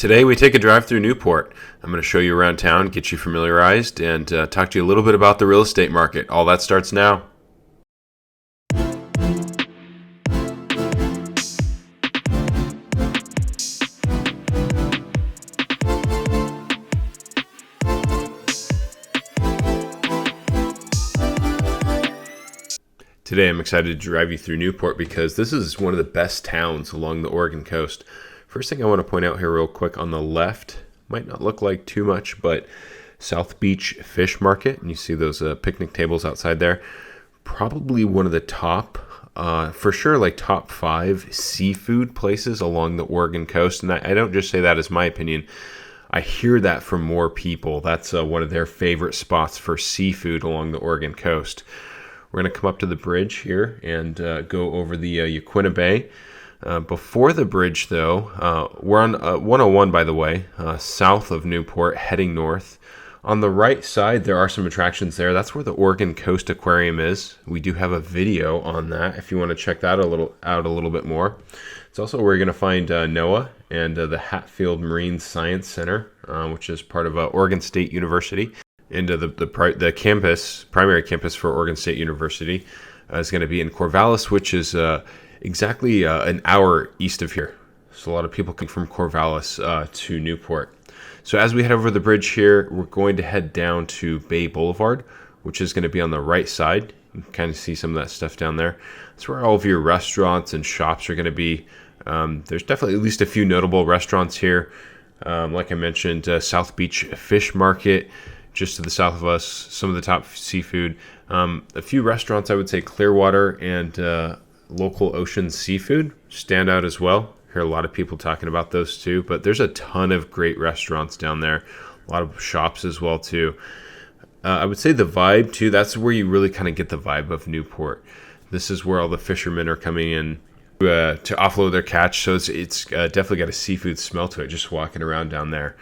Today we take a drive through Newport. I'm going to show you around town, get you familiarized, and talk to you a little bit about the real estate market. All that starts now. Today I'm excited to drive you through Newport because this is one of the best towns along the Oregon coast. First thing I want to point out here real quick on the left, might not look like too much, but South Beach Fish Market, and you see those picnic tables outside there. Probably one of the top, for sure, like top 5 seafood places along the Oregon coast. And I don't just say that as my opinion. I hear that from more people. That's one of their favorite spots for seafood along the Oregon coast. We're going to come up to the bridge here and go over the Yaquina Bay. Before the bridge, though, we're on 101, by the way, south of Newport, heading north. On the right side, there are some attractions there. That's where the Oregon Coast Aquarium is. We do have a video on that if you want to check that out a little bit more. It's also where you're going to find NOAA and the Hatfield Marine Science Center, which is part of Oregon State University. And the primary campus for Oregon State University is going to be in Corvallis, which is exactly an hour east of here. So a lot of people come from Corvallis to Newport. So as we head over the bridge here, we're going to head down to Bay Boulevard, which is going to be on the right side. You can kind of see some of that stuff down there. That's where all of your restaurants and shops are going to be. There's definitely at least a few notable restaurants here. Like I mentioned, South Beach Fish Market, just to the south of us, some of the top seafood. A few restaurants, I would say Clearwater and Local Ocean Seafood stand out as well. Hear a lot of people talking about those too, but there's a ton of great restaurants down there. A lot of shops as well too. I would say the vibe too, that's where you really kind of get the vibe of Newport. This is where all the fishermen are coming in to offload their catch, so it's definitely got a seafood smell to it just walking around down there.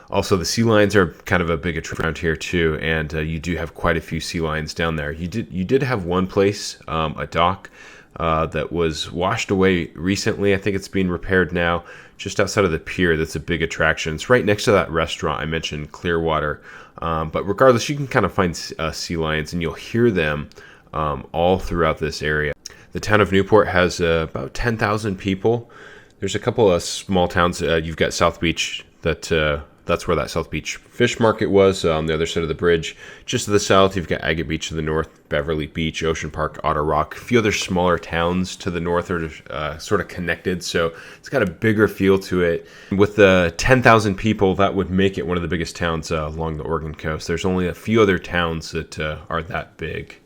Also, the sea lions are kind of a big attraction around here too, and you do have quite a few sea lions down there. You did have one place, a dock, that was washed away recently. I think it's being repaired now, just outside of the pier. That's a big attraction. It's right next to that restaurant I mentioned, Clearwater. But regardless, you can kind of find sea lions, and you'll hear them all throughout this area. The town of Newport has about 10,000 people. There's a couple of small towns. You've got South Beach that's where that South Beach Fish Market was, on the other side of the bridge. Just to the south, you've got Agate Beach to the north, Beverly Beach, Ocean Park, Otter Rock. A few other smaller towns to the north are sort of connected, so it's got a bigger feel to it. With the 10,000 people, that would make it one of the biggest towns along the Oregon coast. There's only a few other towns that are that big.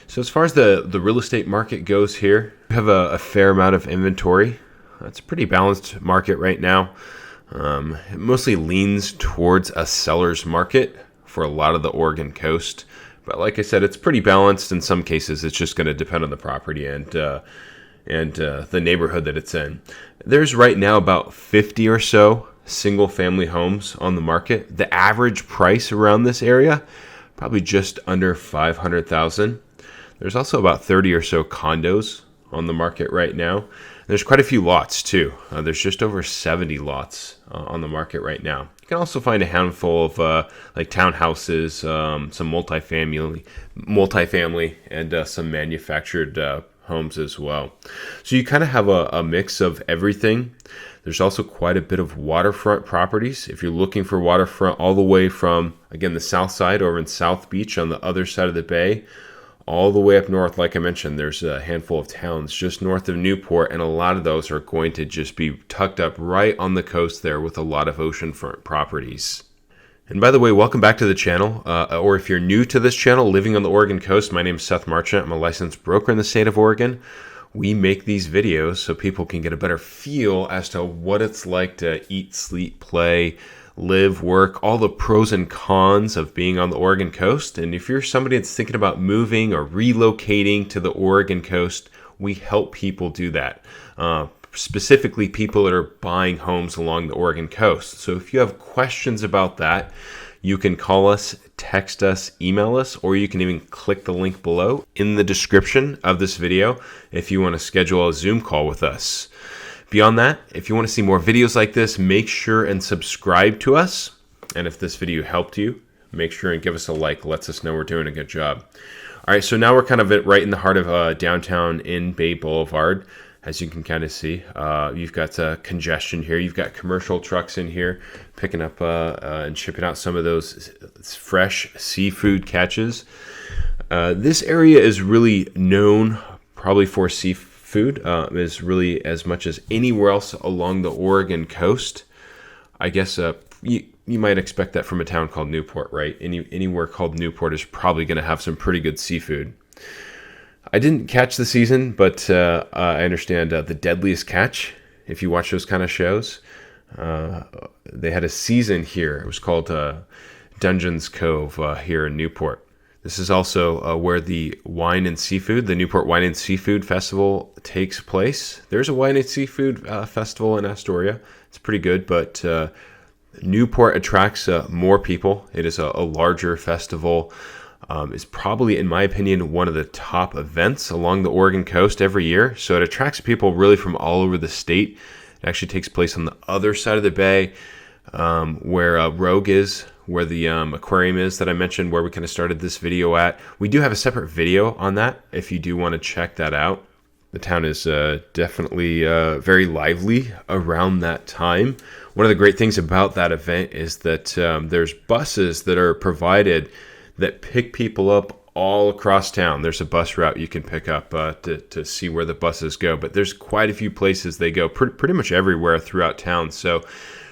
So as far as the real estate market goes here, we have a fair amount of inventory. It's a pretty balanced market right now. It mostly leans towards a seller's market for a lot of the Oregon coast. But like I said, it's pretty balanced. In some cases, it's just going to depend on the property and the neighborhood that it's in. There's right now about 50 or so single-family homes on the market. The average price around this area, probably just under $500,000. There's also about 30 or so condos on the market right now. There's quite a few lots too. There's just over 70 lots on the market right now. You can also find a handful of like townhouses, some multifamily, and some manufactured homes as well. So you kind of have a mix of everything. There's also quite a bit of waterfront properties. If you're looking for waterfront all the way from, again, the south side over in South Beach on the other side of the bay, all the way up north, like I mentioned, there's a handful of towns just north of Newport, and a lot of those are going to just be tucked up right on the coast there with a lot of oceanfront properties. And by the way, welcome back to the channel, or if you're new to this channel, living on the Oregon coast, my name is Seth Marchant. I'm a licensed broker in the state of Oregon. We make these videos so people can get a better feel as to what it's like to eat, sleep, play, live, work, all the pros and cons of being on the Oregon coast. And if you're somebody that's thinking about moving or relocating to the Oregon coast, we help people do that. Specifically people that are buying homes along the Oregon coast. So if you have questions about that, you can call us, text us, email us, or you can even click the link below in the description of this video if you want to schedule a Zoom call with us. Beyond that, if you want to see more videos like this, make sure and subscribe to us. And if this video helped you, make sure and give us a like. Lets us know we're doing a good job. All right, so now we're kind of right in the heart of downtown in Bay Boulevard. As you can kind of see, you've got congestion here. You've got commercial trucks in here picking up and shipping out some of those fresh seafood catches. This area is really known probably for seafood, is really as much as anywhere else along the Oregon coast. I guess you might expect that from a town called Newport, right? Anywhere called Newport is probably going to have some pretty good seafood. I didn't catch the season, but I understand The Deadliest Catch, if you watch those kind of shows. They had a season here. It was called Dungeons Cove here in Newport. This is also where the the Newport Wine and Seafood Festival takes place. There's a wine and seafood festival in Astoria. It's pretty good, but Newport attracts more people. It is a larger festival. Is probably, in my opinion, one of the top events along the Oregon coast every year. So it attracts people really from all over the state. It actually takes place on the other side of the bay, where Rogue is, where the aquarium is that I mentioned, where we kind of started this video at. We do have a separate video on that if you do want to check that out. The town is definitely very lively around that time. One of the great things about that event is that there's buses that are provided that pick people up all across town. There's a bus route you can pick up to see where the buses go, but there's quite a few places they go, pretty much everywhere throughout town. So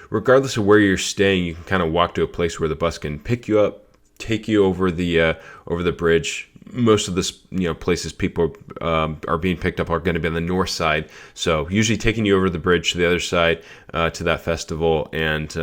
regardless of where you're staying, you can kind of walk to a place where the bus can pick you up, take you over the bridge. Most of the places people are being picked up are going to be on the north side, so usually taking you over the bridge to the other side to that festival, and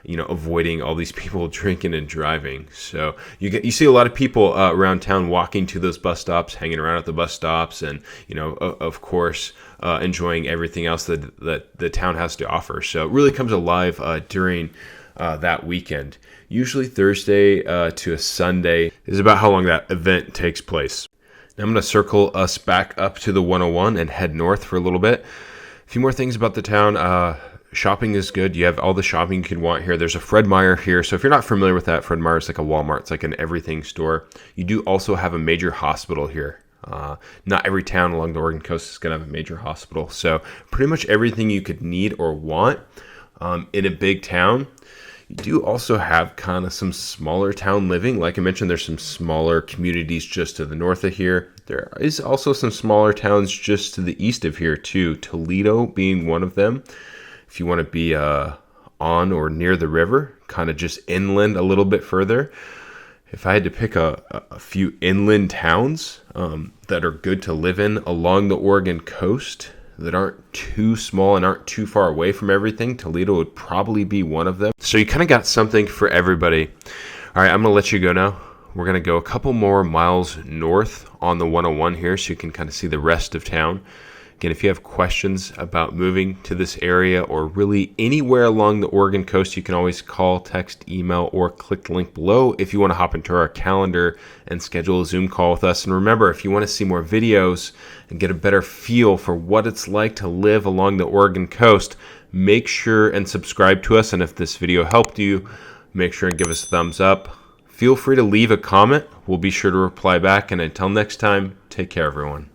avoiding all these people drinking and driving. So you see a lot of people around town walking to those bus stops, hanging around at the bus stops, and of course enjoying everything else that the town has to offer. So it really comes alive during that weekend. Usually Thursday to a Sunday is about how long that event takes place. Now I'm going to circle us back up to the 101 and head north for a little bit. A few more things about the town. Shopping is good. You have all the shopping you can want here. There's a Fred Meyer here. So if you're not familiar with that, Fred Meyer is like a Walmart. It's like an everything store. You do also have a major hospital here. Not every town along the Oregon coast is going to have a major hospital. So pretty much everything you could need or want in a big town. You do also have kind of some smaller town living. Like I mentioned, there's some smaller communities just to the north of here. There is also some smaller towns just to the east of here too, Toledo being one of them. If you want to be on or near the river, kind of just inland a little bit further. If I had to pick a few inland towns that are good to live in along the Oregon coast, that aren't too small and aren't too far away from everything, Toledo would probably be one of them. So you kind of got something for everybody. All right, I'm going to let you go now. We're going to go a couple more miles north on the 101 here so you can kind of see the rest of town. Again, if you have questions about moving to this area or really anywhere along the Oregon coast, you can always call, text, email, or click the link below if you want to hop into our calendar and schedule a Zoom call with us. And remember, if you want to see more videos and get a better feel for what it's like to live along the Oregon coast, make sure and subscribe to us. And if this video helped you, make sure and give us a thumbs up. Feel free to leave a comment. We'll be sure to reply back. And until next time, take care, everyone.